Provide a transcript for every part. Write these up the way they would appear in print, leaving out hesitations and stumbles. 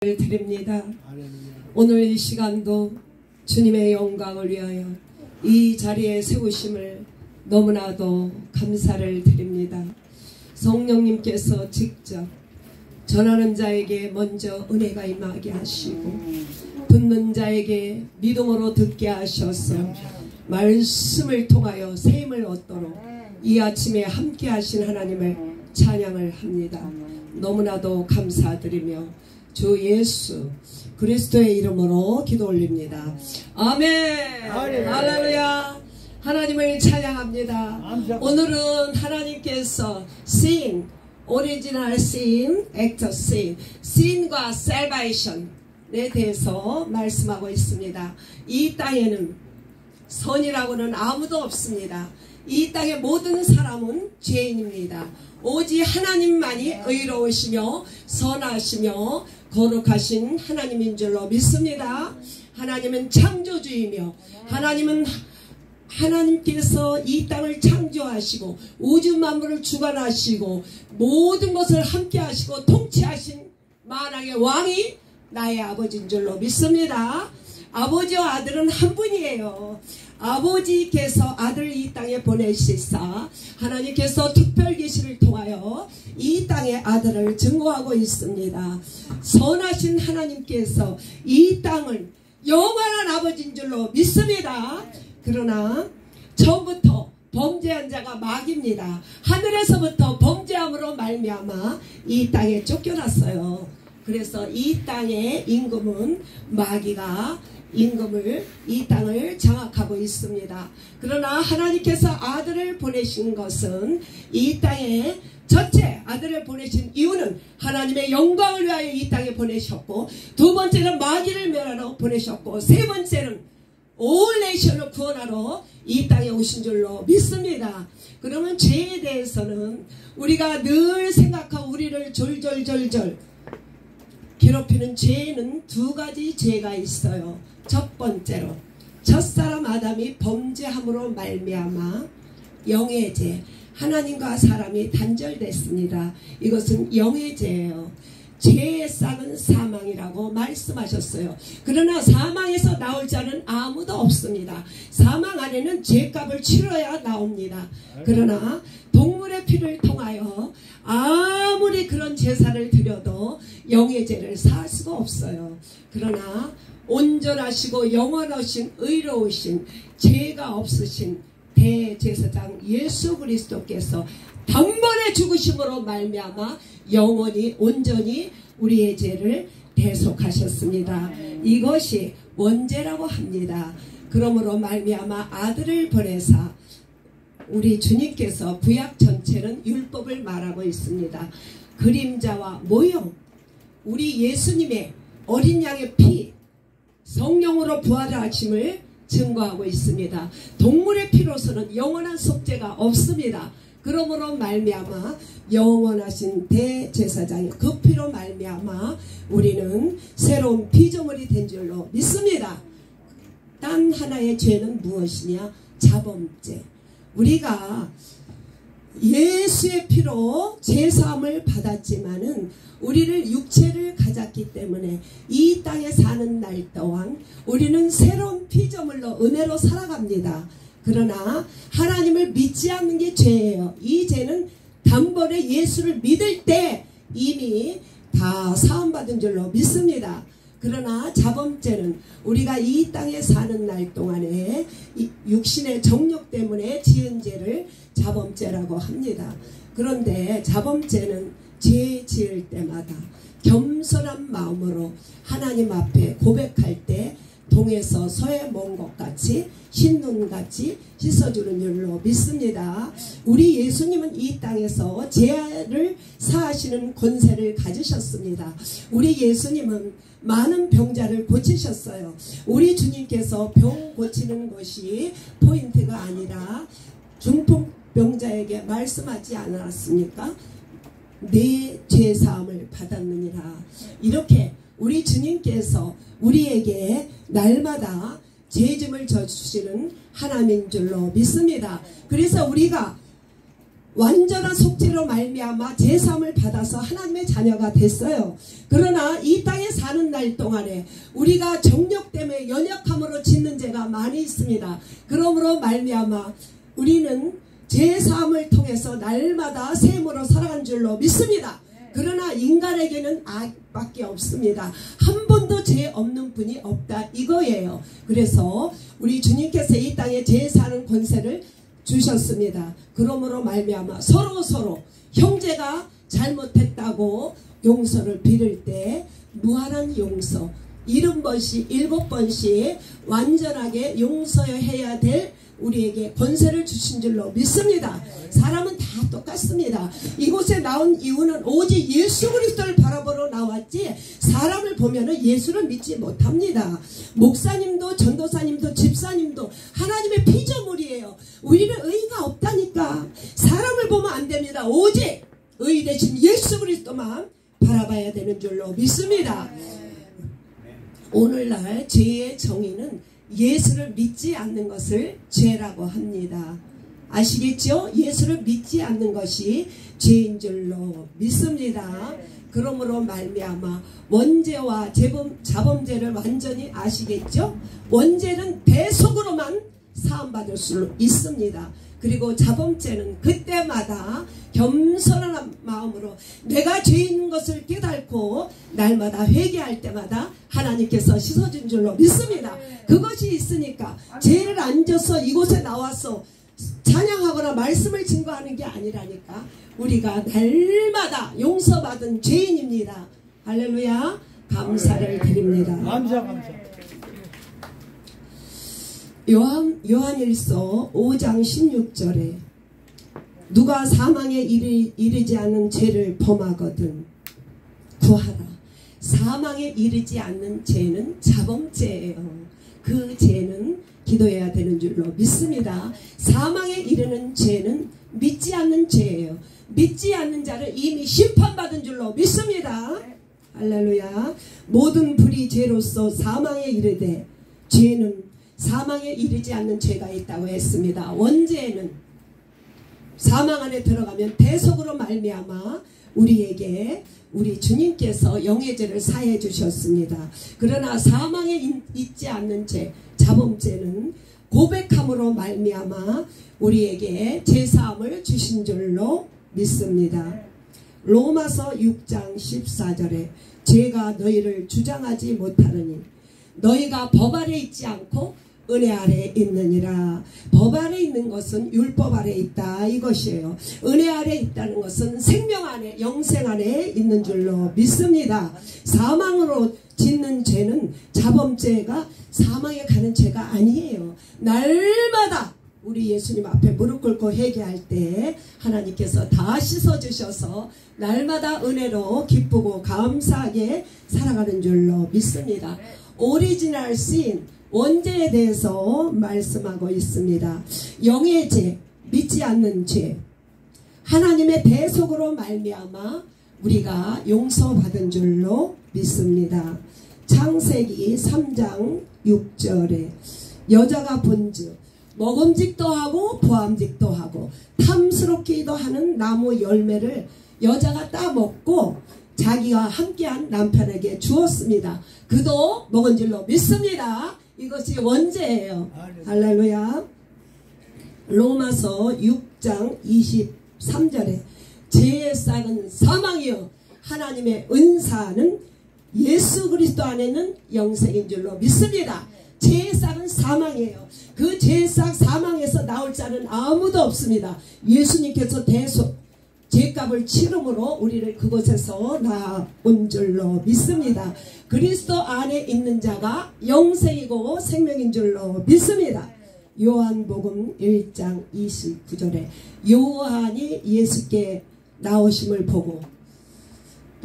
드립니다. 오늘 이 시간도 주님의 영광을 위하여 이 자리에 세우심을 너무나도 감사를 드립니다. 성령님께서 직접 전하는 자에게 먼저 은혜가 임하게 하시고 듣는 자에게 믿음으로 듣게 하셔서 말씀을 통하여 새 힘을 얻도록 이 아침에 함께 하신 하나님을 찬양을 합니다. 너무나도 감사드리며 주 예수 그리스도의 이름으로 기도 올립니다. 아멘. 할렐루야. 하나님을 찬양합니다. 오늘은 하나님께서 sin, original sin, active sin, sin과 salvation에 대해서 말씀하고 있습니다. 이 땅에는 선이라고는 아무도 없습니다. 이 땅의 모든 사람은 죄인입니다. 오직 하나님만이 의로우시며 선하시며 거룩하신 하나님인 줄로 믿습니다. 하나님은 창조주이며 하나님께서 이 땅을 창조하시고 우주 만물을 주관하시고 모든 것을 함께 하시고 통치하신 만왕의 왕이 나의 아버지인 줄로 믿습니다. 아버지와 아들은 한 분이에요. 아버지께서 아들을 이 땅에 보내시사 하나님께서 특별 계시를 통하여 이 땅에 아들을 증거하고 있습니다. 선하신 하나님께서 이 땅을 영원한 아버지인 줄로 믿습니다. 그러나 처음부터 범죄한 자가 마귀입니다. 하늘에서부터 범죄함으로 말미암아 이 땅에 쫓겨났어요. 그래서 이 땅의 임금은 마귀가 이 땅을 장악하고 있습니다. 그러나 하나님께서 아들을 보내신 것은 이 땅에 전체 아들을 보내신 이유는 하나님의 영광을 위하여 이 땅에 보내셨고, 두 번째는 마귀를 멸하러 보내셨고, 세 번째는 올 네이션을 구원하러 이 땅에 오신 줄로 믿습니다. 그러면 죄에 대해서는 우리가 늘 생각하고 우리를 졸졸졸졸 괴롭히는 죄에는 두 가지 죄가 있어요. 첫 번째로 첫사람 아담이 범죄함으로 말미암아 영의 죄, 하나님과 사람이 단절됐습니다. 이것은 영의 죄예요. 죄의 싹은 사망이라고 말씀하셨어요. 그러나 사망에서 나올 자는 아무도 없습니다. 사망 안에는 죄값을 치러야 나옵니다. 그러나 동물의 피를 통하여 아무리 그런 제사를 드려도 영의 죄를 살 수가 없어요. 그러나 온전하시고 영원하신 의로우신 죄가 없으신 대제사장 예수 그리스도께서 단번에 죽으심으로 말미암아 영원히 온전히 우리의 죄를 대속하셨습니다. 이것이 원죄라고 합니다. 그러므로 말미암아 아들을 보내사 우리 주님께서 구약 전체는 율법을 말하고 있습니다. 그림자와 모형, 우리 예수님의 어린 양의 피, 성령으로 부활하심을 증거하고 있습니다. 동물의 피로서는 영원한 속죄가 없습니다. 그러므로 말미암아 영원하신 대제사장의 그 피로 말미암아 우리는 새로운 피조물이 된 줄로 믿습니다. 단 하나의 죄는 무엇이냐? 자범죄. 우리가 예수의 피로 제사함을 받았지만은 우리를 육체를 가졌기 때문에 이 땅에 사는 날 동안 우리는 새로운 피조물로 은혜로 살아갑니다. 그러나 하나님을 믿지 않는 게 죄예요. 이 죄는 단번에 예수를 믿을 때 이미 다 사함받은 줄로 믿습니다. 그러나 자범죄는 우리가 이 땅에 사는 날 동안에 육신의 정욕 때문에 지은 죄를 자범죄라고 합니다. 그런데 자범죄는 죄 지을 때마다 겸손한 마음으로 하나님 앞에 고백할 때 동에서 서에 먼 것 같이 흰눈같이 씻어주는 줄로 믿습니다. 우리 예수님은 이 땅에서 죄를 사하시는 권세를 가지셨습니다. 우리 예수님은 많은 병자를 고치셨어요. 우리 주님께서 병 고치는 것이 포인트가 아니라 중풍병자에게 말씀하지 않았습니까? 내 죄사함을 받았느니라. 이렇게 우리 주님께서 우리에게 날마다 죄짐을 져주시는 하나님인 줄로 믿습니다. 그래서 우리가 완전한 속죄로 말미암아 제사함을 받아서 하나님의 자녀가 됐어요. 그러나 이 땅에 사는 날 동안에 우리가 정욕 때문에 연약함으로 짓는 죄가 많이 있습니다. 그러므로 말미암아 우리는 죄사함을 통해서 날마다 샘으로 살아간 줄로 믿습니다. 그러나 인간에게는 악밖에 없습니다. 한 번도 죄 없는 분이 없다 이거예요. 그래서 우리 주님께서 이 땅에 죄 사는 권세를 주셨습니다. 그러므로 말미암아 서로 형제가 잘못했다고 용서를 빌을 때 무한한 용서 70번씩 7번씩 완전하게 용서해야 될 우리에게 권세를 주신 줄로 믿습니다. 사람은 다 똑같습니다. 이곳에 나온 이유는 오직 예수 그리스도를 바라보러 나왔지 사람을 보면은 예수를 믿지 못합니다. 목사님도 전도사님도 집사님도 하나님의 피조물이에요. 우리는 의가 없다니까. 사람을 보면 안 됩니다. 오직 의 대신 예수 그리스도만 바라봐야 되는 줄로 믿습니다. 오늘날 죄의 정의는 예수를 믿지 않는 것을 죄라고 합니다. 아시겠죠? 예수를 믿지 않는 것이 죄인 줄로 믿습니다. 그러므로 말미암아 원죄와 자범죄를 완전히 아시겠죠? 원죄는 대속으로만 사함받을 수 있습니다. 그리고 자범죄는 그때마다 겸손한 마음으로 내가 죄인 것을 깨닫고 날마다 회개할 때마다 하나님께서 씻어준 줄로 믿습니다. 그것이 있으니까 죄를 안 져서 이곳에 나와서 찬양하거나 말씀을 증거하는 게 아니라니까. 우리가 날마다 용서받은 죄인입니다. 할렐루야. 감사를 드립니다. 감사. 요한일서 5장 16절에 누가 사망에 이르지 않는 죄를 범하거든 구하라. 사망에 이르지 않는 죄는 자범죄예요. 그 죄는 기도해야 되는 줄로 믿습니다. 사망에 이르는 죄는 믿지 않는 죄예요. 믿지 않는 자를 이미 심판받은 줄로 믿습니다. 할렐루야. 모든 불의 죄로서 사망에 이르되 죄는 사망에 이르지 않는 죄가 있다고 했습니다. 원죄는 사망 안에 들어가면 대속으로 말미암아 우리에게 우리 주님께서 영의 죄를 사해 주셨습니다. 그러나 사망에 있지 않는 죄, 자범죄는 고백함으로 말미암아 우리에게 죄사함을 주신 줄로 믿습니다. 로마서 6장 14절에 죄가 너희를 주장하지 못하느니 너희가 법 아래 있지 않고 은혜 아래 있느니라. 법 아래 있는 것은 율법 아래 있다 이것이에요. 은혜 아래 있다는 것은 생명 안에 영생 안에 있는 줄로 믿습니다. 사망으로 짓는 죄는 자범죄가 사망에 가는 죄가 아니에요. 날마다 우리 예수님 앞에 무릎 꿇고 회개할 때 하나님께서 다 씻어주셔서 날마다 은혜로 기쁘고 감사하게 살아가는 줄로 믿습니다. 오리지널 신 원죄에 대해서 말씀하고 있습니다. 영의 죄, 믿지 않는 죄, 하나님의 대속으로 말미암아 우리가 용서받은 줄로 믿습니다. 창세기 3장 6절에 여자가 본즉 먹음직도 하고 보암직도 하고 탐스럽기도 하는 나무 열매를 여자가 따먹고 자기와 함께한 남편에게 주었습니다. 그도 먹은 줄로 믿습니다. 이것이 원죄예요. 할렐루야. 로마서 6장 23절에 죄의 싹은 사망이요 하나님의 은사는 예수 그리스도 안에는 영생인 줄로 믿습니다. 죄의 싹은 사망이에요. 그 죄의 싹 사망에서 나올 자는 아무도 없습니다. 예수님께서 대속 죄값을 치름으로 우리를 그곳에서 나온 줄로 믿습니다. 그리스도 안에 있는 자가 영생이고 생명인 줄로 믿습니다. 요한복음 1장 29절에 요한이 예수께 나오심을 보고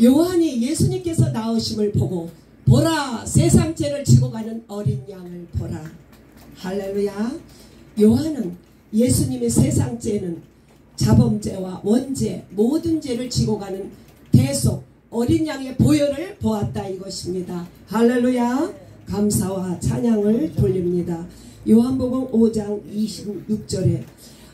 요한이 예수님께서 나오심을 보고 보라 세상 죄를 지고 가는 어린 양을 보라. 할렐루야. 요한은 예수님의 세상 죄는 자범죄와 원죄 모든 죄를 지고 가는 대속 어린 양의 보혈을 보았다 이것입니다. 할렐루야. 감사와 찬양을 돌립니다. 요한복음 5장 26절에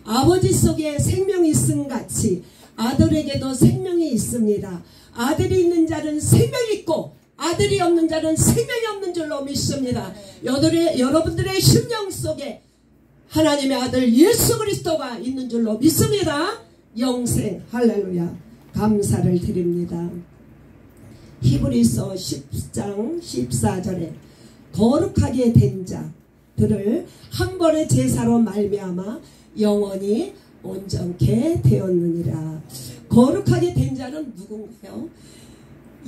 아버지 속에 생명이 있음 같이 아들에게도 생명이 있습니다. 아들이 있는 자는 생명이 있고 아들이 없는 자는 생명이 없는 줄로 믿습니다. 여러분들의 심령 속에 하나님의 아들 예수 그리스도가 있는 줄로 믿습니다. 영생 할렐루야 감사를 드립니다. 히브리서 10장 14절에 거룩하게 된 자들을 한 번의 제사로 말미암아 영원히 온전케 되었느니라. 거룩하게 된 자는 누군가요?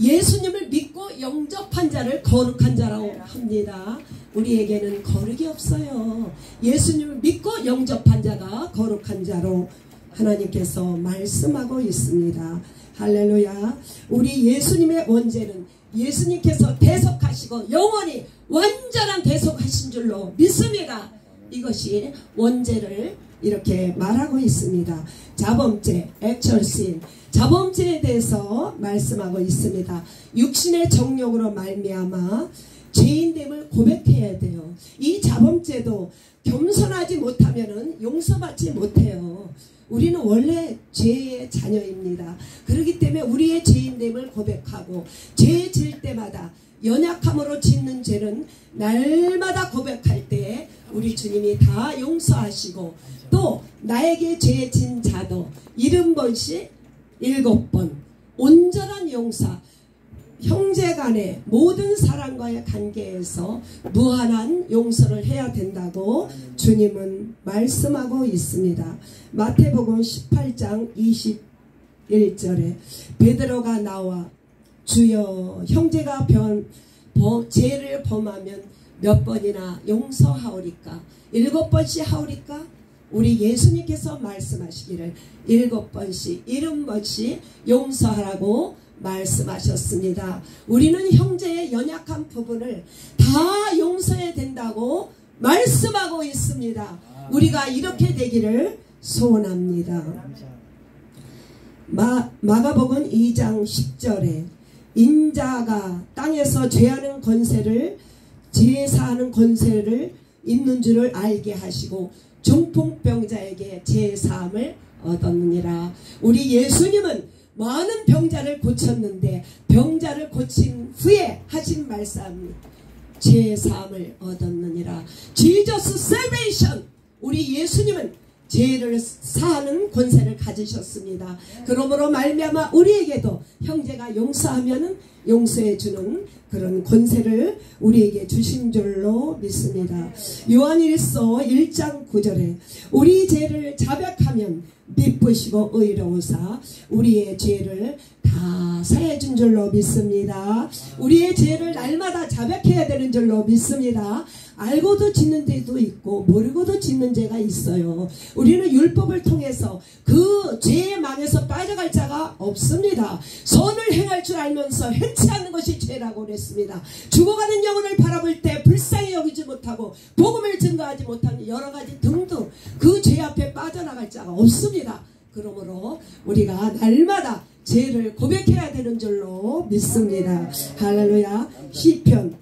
예수님을 믿고 영접한 자를 거룩한 자라고 합니다. 우리에게는 거룩이 없어요. 예수님을 믿고 영접한 자가 거룩한 자로 하나님께서 말씀하고 있습니다. 할렐루야. 우리 예수님의 원죄는 예수님께서 대속하시고 영원히 완전한 대속하신 줄로 믿습니다. 이것이 원죄를 이렇게 말하고 있습니다. 자범죄, 액처신, 자범죄에 대해서 말씀하고 있습니다. 육신의 정욕으로 말미암아 죄인됨을 고백해야 돼요. 이 자범죄도 겸손하지 못하면 용서받지 못해요. 우리는 원래 죄의 자녀입니다. 그렇기 때문에 우리의 죄인됨을 고백하고 죄 질 때마다 연약함으로 짓는 죄는 날마다 고백할 때 우리 주님이 다 용서하시고 또 나에게 죄 진 자도 70번씩 7번 온전한 용서, 형제간의 모든 사랑과의 관계에서 무한한 용서를 해야 된다고 주님은 말씀하고 있습니다. 마태복음 18장 21절에 베드로가 나와 주여 형제가 죄를 범하면 몇 번이나 용서하오리까? 7번씩 하오리까? 우리 예수님께서 말씀하시기를 7번씩 70번씩 용서하라고 말씀하셨습니다. 우리는 형제의 연약한 부분을 다 용서해야 된다고 말씀하고 있습니다. 우리가 이렇게 되기를 소원합니다. 마가복음 2장 10절에 인자가 땅에서 죄하는 권세를 제사하는 권세를 있는 줄을 알게 하시고 중풍병자에게 제사함을 얻었느니라. 우리 예수님은 많은 병자를 고쳤는데 병자를 고친 후에 하신 말씀 제사함을 얻었느니라. Jesus salvation. 우리 예수님은 죄를 사하는 권세를 가지셨습니다. 그러므로 말미암아 우리에게도 형제가 용서하면은 용서해 주는 그런 권세를 우리에게 주신 줄로 믿습니다. 요한일서 1장 9절에 우리 죄를 자백하면 미쁘시고 의로우사 우리의 죄를 다 사해 준 줄로 믿습니다. 우리의 죄를 날마다 자백해야 되는 줄로 믿습니다. 알고도 짓는 죄도 있고 모르고도 짓는 죄가 있어요. 우리는 율법을 통해서 그 죄의 망에서 빠져갈 자가 없습니다. 선을 행할 줄 알면서 행치 않는 것이 죄라고 그랬습니다. 죽어가는 영혼을 바라볼 때 불쌍히 여기지 못하고 복음을 증거하지 못하는 여러가지 등등 그 죄 앞에 빠져나갈 자가 없습니다. 그러므로 우리가 날마다 죄를 고백해야 되는 줄로 믿습니다. 할렐루야. 시편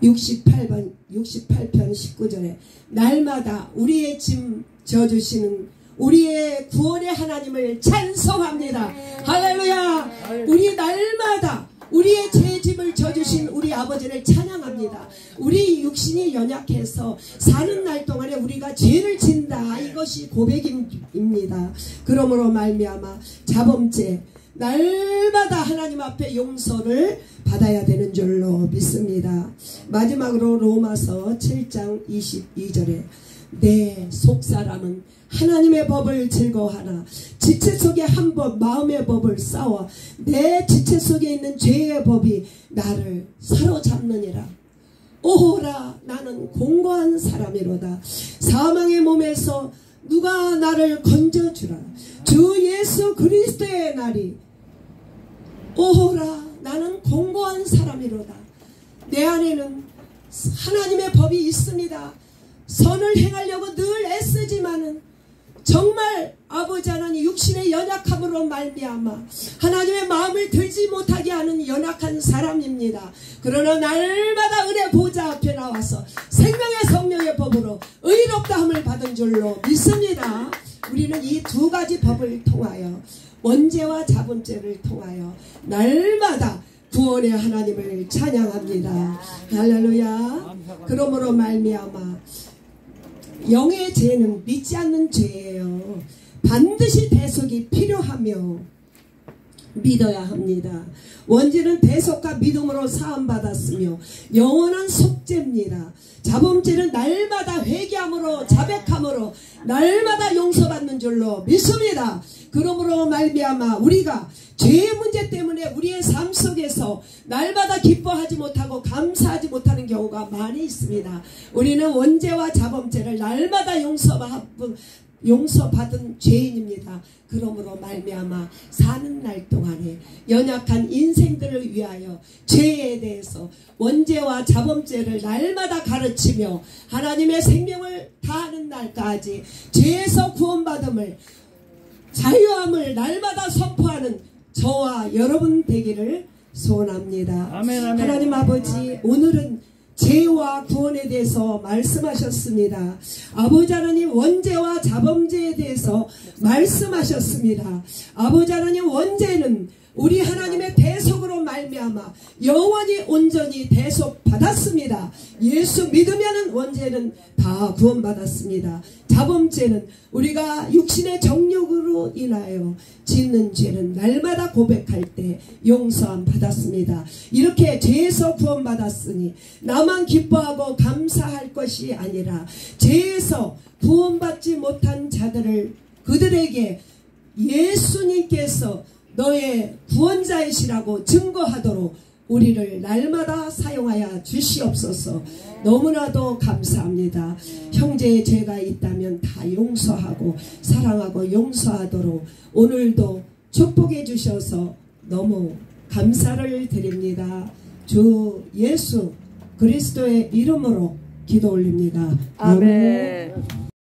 68편 19절에 날마다 우리의 짐 져주시는 우리의 구원의 하나님을 찬송합니다. 할렐루야. 우리 날마다 우리의 죄짐을 져주신 우리 아버지를 찬양합니다. 우리 육신이 연약해서 사는 날 동안에 우리가 죄를 진다. 이것이 고백입니다. 그러므로 말미암아 자범죄 날마다 하나님 앞에 용서를 받아야 되는 줄로 믿습니다. 마지막으로 로마서 7장 22절에 내 속사람은 하나님의 법을 즐거워하나 지체 속에 한 법 마음의 법을 쌓아 내 지체 속에 있는 죄의 법이 나를 사로잡느니라. 오호라 나는 공고한 사람이로다. 사망의 몸에서 누가 나를 건져주라. 주 예수 그리스도의 날이 오호라 나는 공고한 사람이로다. 내 안에는 하나님의 법이 있습니다. 선을 행하려고 늘 애쓰지만은 정말 아버지 하나님 육신의 연약함으로 말미암아 하나님의 마음을 들지 못하게 하는 연약한 사람입니다. 그러나 날마다 은혜 보좌 앞에 나와서 생명의 성령의 법으로 의롭다함을 받은 줄로 믿습니다. 우리는 이 두 가지 법을 통하여 원죄와 자본죄를 통하여 날마다 구원의 하나님을 찬양합니다. 할렐루야. 그러므로 말미암아 영의 죄는 믿지 않는 죄예요. 반드시 대속이 필요하며 믿어야 합니다. 원죄는 대속과 믿음으로 사함받았으며 영원한 속죄입니다. 자범죄는 날마다 회개함으로 자백함으로 날마다 용서받는 줄로 믿습니다. 그러므로 말미암아 우리가 죄의 문제 때문에 우리의 삶 속에서 날마다 기뻐하지 못하고 감사하지 못하는 경우가 많이 있습니다. 우리는 원죄와 자범죄를 날마다 용서받은 죄인입니다. 그러므로 말미암아 사는 날 동안에 연약한 인생들을 위하여 죄에 대해서 원죄와 자범죄를 날마다 가르치며 하나님의 생명을 다하는 날까지 죄에서 구원받음을 자유함을 날마다 선포하는 저와 여러분 되기를 소원합니다. 아멘, 아멘. 하나님 아버지, 오늘은 죄와 구원에 대해서 말씀하셨습니다. 아버지 하나님, 원죄와 자범죄에 대해서 말씀하셨습니다. 아버지 하나님, 원죄는 우리 하나님의 대속으로 말미암아 영원히 온전히 대속받았습니다. 예수 믿으면 원죄는 다 구원받았습니다. 자범죄는 우리가 육신의 정욕으로 인하여 짓는 죄는 날마다 고백할 때 용서함 받았습니다. 이렇게 죄에서 구원받았으니 나만 기뻐하고 감사할 것이 아니라 죄에서 구원받지 못한 자들을 그들에게 예수님께서 너의 구원자이시라고 증거하도록 우리를 날마다 사용하여 주시옵소서. 너무나도 감사합니다. 형제의 죄가 있다면 다 용서하고 사랑하고 용서하도록 오늘도 축복해 주셔서 너무 감사를 드립니다. 주 예수 그리스도의 이름으로 기도 올립니다. 아멘.